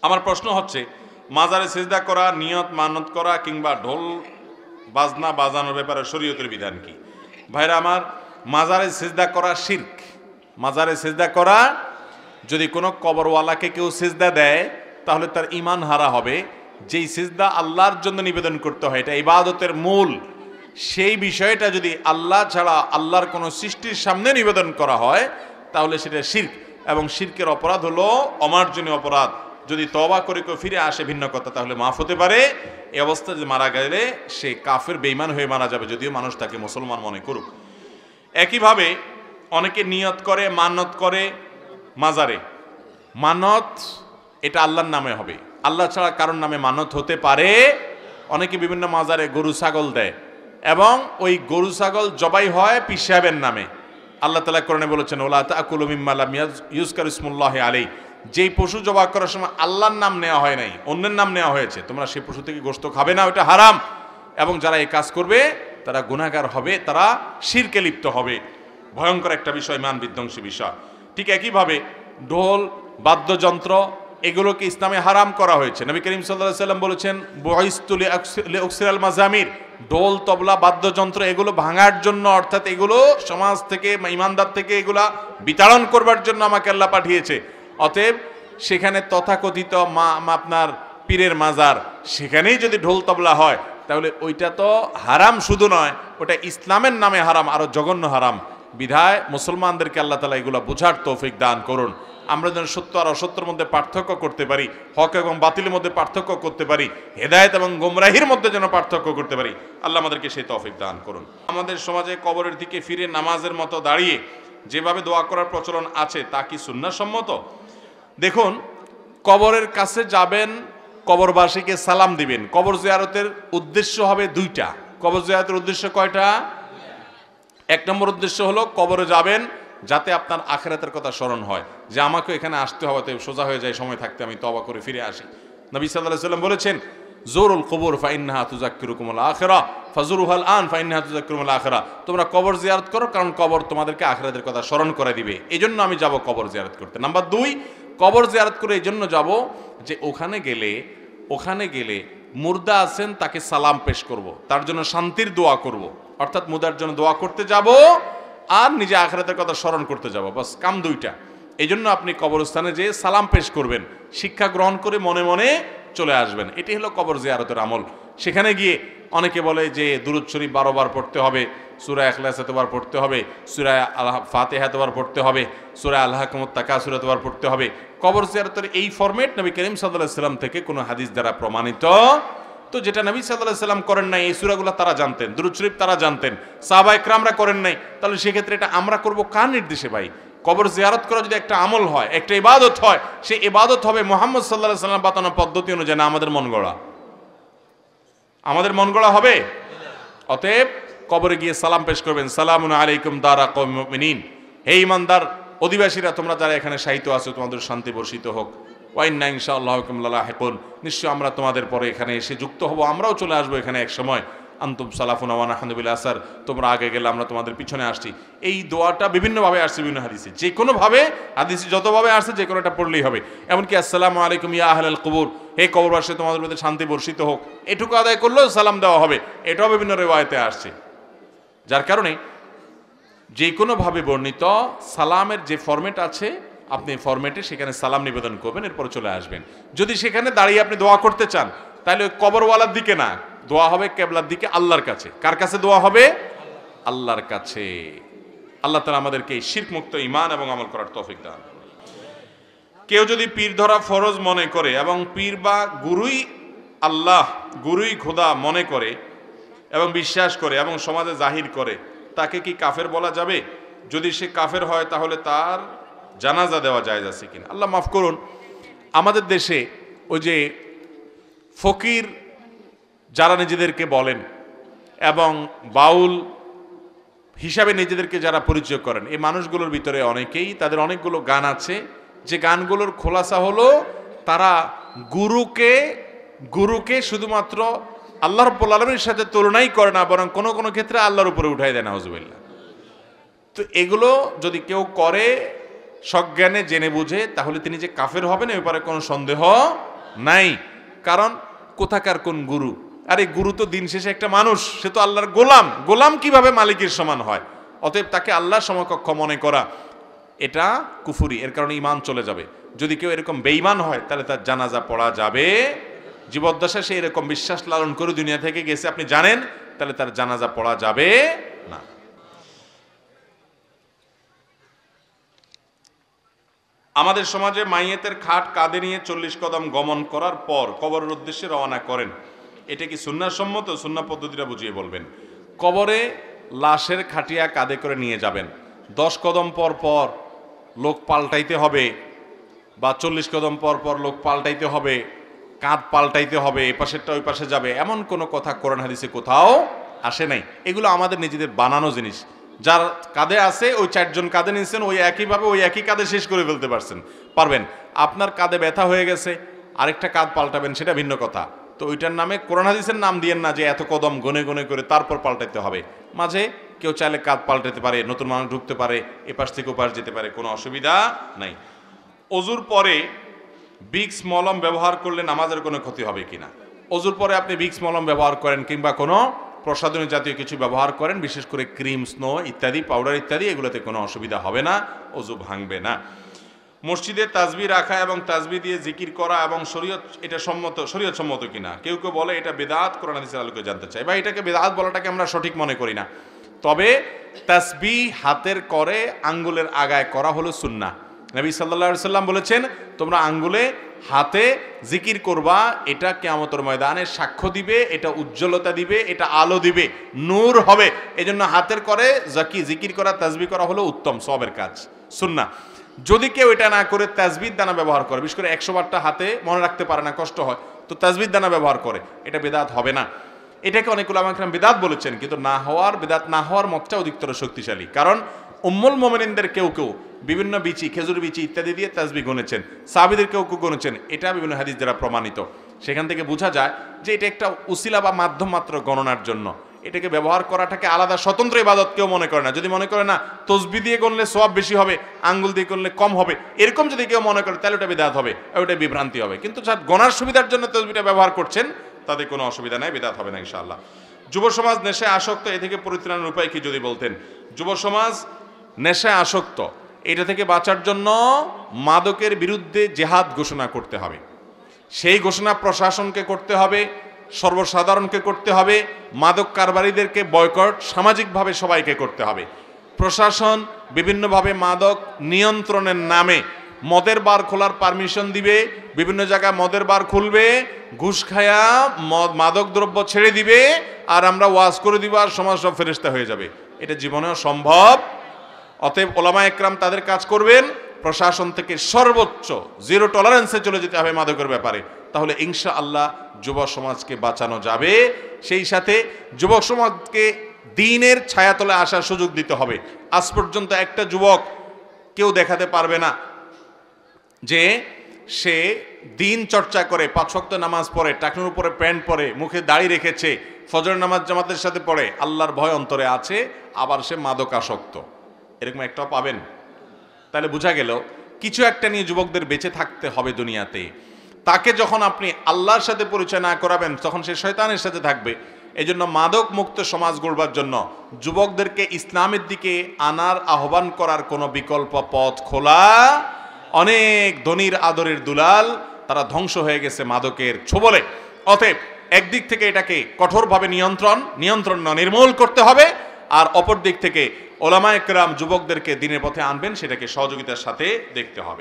আমার প্রশ্ন হচ্ছে, মাজারে সিজদা করা, নিয়ত মানত করা কিংবা ঢোল বাজনা বাজানোর ব্যাপারে শরীয়তের বিধান কি? ভাইরা আমার, মাজারে সিজদা করা শিরক। মাজারে সিজদা করা, যদি কোনো কবরওয়ালাকে কেউ সিজদা দেয় তাহলে তার ঈমান হারা হবে। যেই সিজদা আল্লাহর জন্য নিবেদন করতে হয়, এটা ইবাদতের মূল, সেই বিষয়টা যদি আল্লাহ ছাড়া আল্লাহর কোনো সৃষ্টির সামনে নিবেদন করা হয় তাহলে সেটা শিরক, এবং শিরকের অপরাধ হলো অমার্জনীয় অপরাধ। যদি তওবা করে কেউ ফিরে আসে ভিন্ন কথা, তাহলে মাফ হতে পারে। এই অবস্থায় যদি মারা গেলে সে কাফের বেঈমান হয়ে মারা যাবে, যদিও মানুষ তাকে মুসলমান মনে করুক। একইভাবে অনেকে নিয়ত করে, মানত করে মাজারে। মানত এটা আল্লাহর নামে হবে, আল্লাহ ছাড়া কারোর নামে মানত হতে পারে। অনেকে বিভিন্ন মাজারে গরু ছাগল দেয় এবং ওই গরু ছাগল জবাই হয় পীর সাহেবের নামে। আল্লাহ তাআলা কোরআনে বলেছেন, ওয়ালা তাকুলু মিম্মা লাম ইউযকার ইসমুল্লাহি আলাইহি, যেই পশু জবাই করার সময় আল্লাহর নাম নেওয়া হয় নাই, অন্যের নাম নেওয়া হয়েছে, তোমরা সেই পশু থেকে গোশত খাবে না, ওটা হারাম। এবং যারা এই কাজ করবে তারা গুনাহগার হবে, তারা শিরকে লিপ্ত হবে। ভয়ঙ্কর একটা বিষয়, মান বিধ্বংসী বিষয়। ঠিক একইভাবে ঢোল বাদ্যযন্ত্র এগুলোকে ইসলামে হারাম করা হয়েছে। নবী করিম সাল্লাল্লাহু আলাইহি ওয়াসাল্লাম বলেছেন, বুইসতু লিউকসিরাল মাজামির, ঢোল তবলা বাদ্যযন্ত্র এগুলো ভাঙার জন্য, অর্থাৎ এগুলো সমাজ থেকে ইমানদার থেকে এগুলা বিতাড়ন করবার জন্য আমাকে আল্লাহ পাঠিয়েছে। অতএব সেখানে তথাকথিত আপনার পীরের মাজার, সেখানেই যদি ঢোল তবলা হয় তাহলে ওইটা তো হারাম শুধু নয়, ওটা ইসলামের নামে হারাম, আরো জঘন্য হারাম। বিধায় মুসলমানদেরকে আল্লাহ তাআলা এগুলো বোঝার তৌফিক দান করুন। আমরা যেন সত্য আর অসত্যের মধ্যে পার্থক্য করতে পারি, হক এবং বাতিলের মধ্যে পার্থক্য করতে পারি, হেদায়েত এবং গোমরাহির মধ্যে যেন পার্থক্য করতে পারি। আল্লাহ আমাদেরকে সেই তৌফিক দান করুন। আমাদের সমাজে কবরের দিকে ফিরে নামাজের মতো দাঁড়িয়ে যেভাবে দোয়া করার প্রচলন আছে তা কি সুন্নাহসম্মত? দেখুন, কবরের কাছে যাবেন, কবরবাসীকে সালাম দিবেন। কবর জিয়ারতের উদ্দেশ্য হবে দুইটা। কবর জিয়ারতের উদ্দেশ্য কয়টা? এক নম্বর উদ্দেশ্য হলো কবরে যাবেন যাতে আপনার আখিরাতের কথা স্মরণ হয়, যে আমাকে এখানে আসতে হবে, তো সোজা হয়ে যায় সময় থাকতে আমি তওবা করে ফিরে আসি। নবী সাল্লাল্লাহু আলাইহি ওয়াসাল্লাম বলেছেন, জুরুল কুবুর ফাইন্নাহা তুযাক্কিরুকুমুল আখিরাহ ফাজুরুহাল আন ফাইন্নাহা তুযাক্কিরুকুমুল আখিরাহ। তোমরা কবর জিয়ারত করো, কারণ কবর তোমাদেরকে আখিরাতের কথা স্মরণ করে দিবে। এজন্য আমি যাব কবর জিয়ারত করতে। নাম্বার 2, কবর জিয়ারত করে এই জন্য যাব যে ওখানে গেলে মুর্দা আছেন তাকে সালাম পেশ করব, তার জন্য শান্তির দোয়া করব। অর্থাৎ মুর্দার জন্য দোয়া করতে যাব আর নিজে আখিরাতের কথা স্মরণ করতে যাব, বাস কাম দুইটা। এই জন্য আপনি কবরস্থানে যেয়ে সালাম পেশ করবেন, শিক্ষা গ্রহণ করে মনে মনে চলে আসবেন। এটি হলো কবর জিয়ারতের আমল। সেখানে গিয়ে অনেকে বলে যে দুরূদ শরীফ 12 বার পড়তে হবে, সূরা ইখলাস এতবার পড়তে হবে, সূরা ফাতিহা এতবার পড়তে হবে, সূরা আলহাকুমুত তাকাসুর এতবার পড়তে হবে। কবর জিয়ারতের এই ফরম্যাট নবী করিম সাল্লাল্লাহু আলাইহি ওয়াসাল্লাম থেকে কোনো হাদিস দ্বারা প্রমাণিত। তো যেটা নবী সাল্লাল্লাহু আলাইহি ওয়াসাল্লাম করেন নাই, এই সূরাগুলো তারা জানতেন, দুরূদ শরীফ তারা জানতেন, সাহাবা ইকরামরা করেন নাই, তাহলে সেক্ষেত্রে এটা আমরা করব কার নির্দেশে? ভাই, কবর জিয়ারত করা যদি একটা আমল হয়, একটা ইবাদত হয়, সেই ইবাদত হবে মুহাম্মদ সাল্লাল্লাহু আলাইহি ওয়াসাল্লাম বাতানো পদ্ধতি অনুযায়ী, না আমাদের মন গড়া। আমাদের মন গড়া হবে? অতএব কবরে গিয়ে সালাম পেশ করবেন, সালামুন আলাইকুম দারা কওমিল মুমিনিন, হে ঈমানদার অধিবাসীরা, তোমরা যারা এখানে শায়িত আছো তোমাদের শান্তি বর্ষিত হোক। ওয়া ইন্না ইনশাআল্লাহু বিকুম লালাহিকুন, নিশ্চয় আমরা তোমাদের পরে এখানে এসে যুক্ত হব, আমরাও চলে আসবো এখানে এক সময়। আনতুম সালাফুনা ওয়া নাহনু বিল আসার, তোমরা আগে গেলে আমরা তোমাদের পিছনে আসছি। এই দোয়াটা বিভিন্নভাবে আসছে, বিভিন্ন হাদিসে, যে কোনোভাবে হাদিসে যতভাবে আসছে যে কোনোটা পড়লেই হবে। এমনকি আসসালামু আলাইকুম ইয়া আহলাল কুবুর, হে কবরবাসী তোমাদের মধ্যে শান্তি বর্ষিত হোক, এটুকু আদায় করলেও সালাম দেওয়া হবে। এটাও বিভিন্ন রিওয়ায়াতে আসছে। যার কারণে যে কোনোভাবে বর্ণিত সালামের যে ফরম্যাট আছে, আপনি ফরম্যাটে সেখানে সালাম নিবেদন করবেন, এরপর চলে আসবেন। যদি সেখানে দাঁড়িয়ে আপনি দোয়া করতে চান, তাহলে ওই কবরওয়ালার দিকে না, দোয়া হবে কেবলার দিকে, আল্লাহর কাছে। কার কাছে দোয়া হবে? আল্লাহর কাছে। আল্লাহ তাআলা আমাদেরকে এই শিরক মুক্ত ঈমান এবং আমল করার তৌফিক দান। কেউ যদি পীর ধরা ফরজ মনে করে এবং পীর বা গুরুই আল্লাহ, গুরুই খোদা মনে করে এবং বিশ্বাস করে এবং সমাজে জাহির করে, তাকে কি কাফের বলা যাবে? যদি সে কাফের হয় তাহলে তার জানাজা দেওয়া জায়েজ আছে কিনা? আল্লাহ মাফ করুন, আমাদের দেশে ওই যে ফকির যারা নিজেদেরকে বলেন এবং বাউল হিসাবে নিজেদেরকে যারা পরিচয় করেন, এই মানুষগুলোর ভিতরে অনেকেই, তাদের অনেকগুলো গান আছে, যে গানগুলোর খোলাসা হলো তারা গুরুকে শুধুমাত্র আল্লাহ রাব্বুল আলামিনের সাথে তুলনাই করে না, বরং কোনো কোনো ক্ষেত্রে আল্লাহর উপরে উঠাই দেয়, নাউজুবিল্লাহ। তো এগুলো যদি কেউ করে সজ্ঞানে জেনে বুঝে, তাহলে তিনি যে কাফের হবেন এ ব্যাপারে কোনো সন্দেহ নাই। কারণ কোথাকার কোন গুরু? আরে গুরু তো দিন শেষে একটা মানুষ, সে তো আল্লাহর গোলাম। গোলাম কিভাবে মালিকের সমান হয়? অতএব তাকে আল্লাহর সমকক্ষ মনে করা এটা কুফুরি, এর কারণে ঈমান চলে যাবে। যদি কেউ এরকম বেঈমান হয় তাহলে তার জানাজা পড়া যাবে। জীবদ্দশায় সে এরকম বিশ্বাস লালন করে দুনিয়া থেকে গেছে আপনি জানেন, তাহলে তার জানাজা পড়া যাবে না। আমাদের সমাজে মাইয়েতের খাট কাঁধে নিয়ে 40 কদম গমন করার পর কবরের উদ্দেশ্যে রওনা করেন, এটা কি সুন্নাহ সম্মত? সুন্নাহ পদ্ধতিটা বুঝিয়ে বলবেন। কবরে লাশের খাটিয়া কাঁধে করে নিয়ে যাবেন, 10 কদম পর পর লোক পাল্টাইতে হবে, বা 40 কদম পর পর লোক পাল্টাইতে হবে, কাঁধ পাল্টাইতে হবে, এ পাশেরটা ওই পাশে যাবে, এমন কোনো কথা কোরআন হাদিসে কোথাও আসে নাই। এগুলো আমাদের নিজেদের বানানো জিনিস। যার কাঁধে আছে ওই 4 জন কাঁধে নিয়েছেন, ওই একইভাবে ওই একই কাঁধে শেষ করে ফেলতে পারবেন। আপনার কাঁধে ব্যথা হয়ে গেছে, আরেকটা কাঁধ পাল্টাবেন, সেটা ভিন্ন কথা। তো ওইটার নামে কোরআন হাদিসের নাম দিয়েন না যে এত কদম গনে গনে করে তারপর পাল্টাইতে হবে। মাঝে কেউ চাইলে কাঁধ পাল্টাতে পারে, নতুন মানুষ ঢুকতে পারে, এপাশ থেকে ওপাশ যেতে পারে, কোনো অসুবিধা নাই। অজুর পরে ভিক্স মলম ব্যবহার করলে নামাজের কোনো ক্ষতি হবে কিনা? অজুর পরে আপনি ভিক্স মলম ব্যবহার করেন কিংবা কোনো প্রসাধনী জাতীয় কিছু ব্যবহার করেন, বিশেষ করে ক্রিম, স্নো ইত্যাদি, পাউডার ইত্যাদি, এগুলোতে কোনো অসুবিধা হবে না, অজু ভাঙবে না। মসজিদে তাসবিহ রাখা এবং তাসবিহ দিয়ে জিকির করা এবং শরীয়ত সম্মত কিনা? কেউ কেউ বলে এটা বিদআত, কোরআন হাদিসের আলোকে জানতে চাই। বা এটাকে বিদআত বলাটাকে আমরা সঠিক মনে করি না। তবে তাসবিহ হাতের করে আঙ্গুলের আগায় করা হলো সুন্নাহ। নবী সাল্লাল্লাহু আলাইহি সাল্লাম বলেছেন, তোমরা আঙ্গুলে হাতে জিকির করবা, এটা কিয়ামতের ময়দানে সাক্ষ্য দিবে, এটা উজ্জ্বলতা দিবে, এটা আলো দিবে, নূর হবে। এজন্য হাতের করে জিকির করা, তাসবিহ করা হলো উত্তম সওয়াবের কাজ, সুন্নাহ। যদি কেউ এটা না করে তাসবিহ দানা ব্যবহার করে, বিশেষ করে 100 বারটা হাতে মনে রাখতে পারে না, কষ্ট হয়, তো তাসবিহ দানা ব্যবহার করে, এটা বিদআত হবে না। এটাকে অনেক উলামা কেরাম বিদআত বলেছেন, কিন্তু বিদআত না হওয়ার মতটা অধিকতর শক্তিশালী। কারণ উম্মুল মুমিনিনদের কেউ কেউ বিভিন্ন বিচি, খেজুর বিচি ইত্যাদি দিয়ে তাসবিহ গুনেছেন, সাহাবীদের কেউ কেউ গুনেছেন, এটা বিভিন্ন হাদিস দ্বারা প্রমাণিত। সেখান থেকে বোঝা যায় যে এটা একটা উসিলা বা মাধ্যম মাত্র গণনার জন্য। এটাকে ব্যবহার করাটাকে আলাদা স্বতন্ত্র ইবাদত কেউ মনে করে না। যদি মনে করে না তসবিহ দিয়ে গুনলে সওয়াব বেশি হবে, আঙ্গুল দিয়ে গুনলে কম হবে, এরকম যদি কেউ মনে করে, তাহলে ওটা বিদআত হবে, ওটা বিভ্রান্তি হবে। কিন্তু যারা গণার সুবিধার জন্য তসবিহটা ব্যবহার করছেন, তাদের কোনো অসুবিধা নাই, বিদআত হবে না ইনশাআল্লাহ। যুব সমাজ নেশায় আসক্ত, এ থেকে পরিত্রাণের উপায় কি যদি বলতেন? যুব সমাজ নেশায় আসক্ত, এটা থেকে বাঁচার জন্য মাদকের বিরুদ্ধে জিহাদ ঘোষণা করতে হবে। সেই ঘোষণা প্রশাসনকে করতে হবে, সর্বসাধারণকে করতে হবে, মাদক কারবারিদেরকে বয়কট সামাজিকভাবে সবাইকে করতে হবে। প্রশাসন বিভিন্নভাবে মাদক নিয়ন্ত্রণের নামে মদের বার খোলার পারমিশন দিবে, বিভিন্ন জায়গায় মদের বার খুলবে, ঘুষ খায়া মাদক দ্রব্য ছেড়ে দিবে, আর আমরা ওয়াজ করে দিব, আর সমাজ সব ফেরেশতা হয়ে যাবে। এটা জীবনেও সম্ভব। অতএব ওলামা একরাম তাদের কাজ করবেন, প্রশাসন থেকে সর্বোচ্চ 0 টলারেন্সে চলে যেতে হবে মাদকের ব্যাপারে। তাহলে ইনশাআল্লাহ যুব সমাজকে বাঁচানো যাবে। সেই সাথে যুবক সমাজকে দ্বীনের ছায়াতলে আসার সুযোগ দিতে হবে। আজ পর্যন্ত একটা যুবক কেউ দেখাতে পারবে না যে সে দ্বীন চর্চা করে, 5 ওয়াক্ত নামাজ পড়ে, টাকনুর উপরে প্যান্ট পরে, মুখে দাড়ি রেখেছে, ফজর নামাজ জামাতের সাথে পড়ে, আল্লাহর ভয় অন্তরে আছে, আবার সে মাদক আসক্ত, এরকম একটাও পাবেন? তাহলে বোঝা গেল কিছু একটা নিয়ে যুবকদের বেঁচে থাকতে হবে দুনিয়াতে। তাকে যখন আপনি আল্লাহর সাথে পরিচয় না করাবেন, তখন সে শয়তানের সাথে থাকবে। এজন্য মাদক মুক্ত সমাজ গড়বার জন্য যুবকদেরকে ইসলামের দিকে আনার আহ্বান করার কোনো বিকল্প পথ খোলা। অনেক ধনীর আদরের দুলাল তারা ধ্বংস হয়ে গেছে মাদকের ছোবলে। অতএব একদিক থেকে এটাকে কঠোরভাবে নিয়ন্ত্রণ নির্মূল করতে হবে, আর অপর দিক থেকে ওলামা একরাম যুবকদেরকে দ্বীনের পথে আনবেন, সেটাকে সহযোগিতার সাথে দেখতে হবে।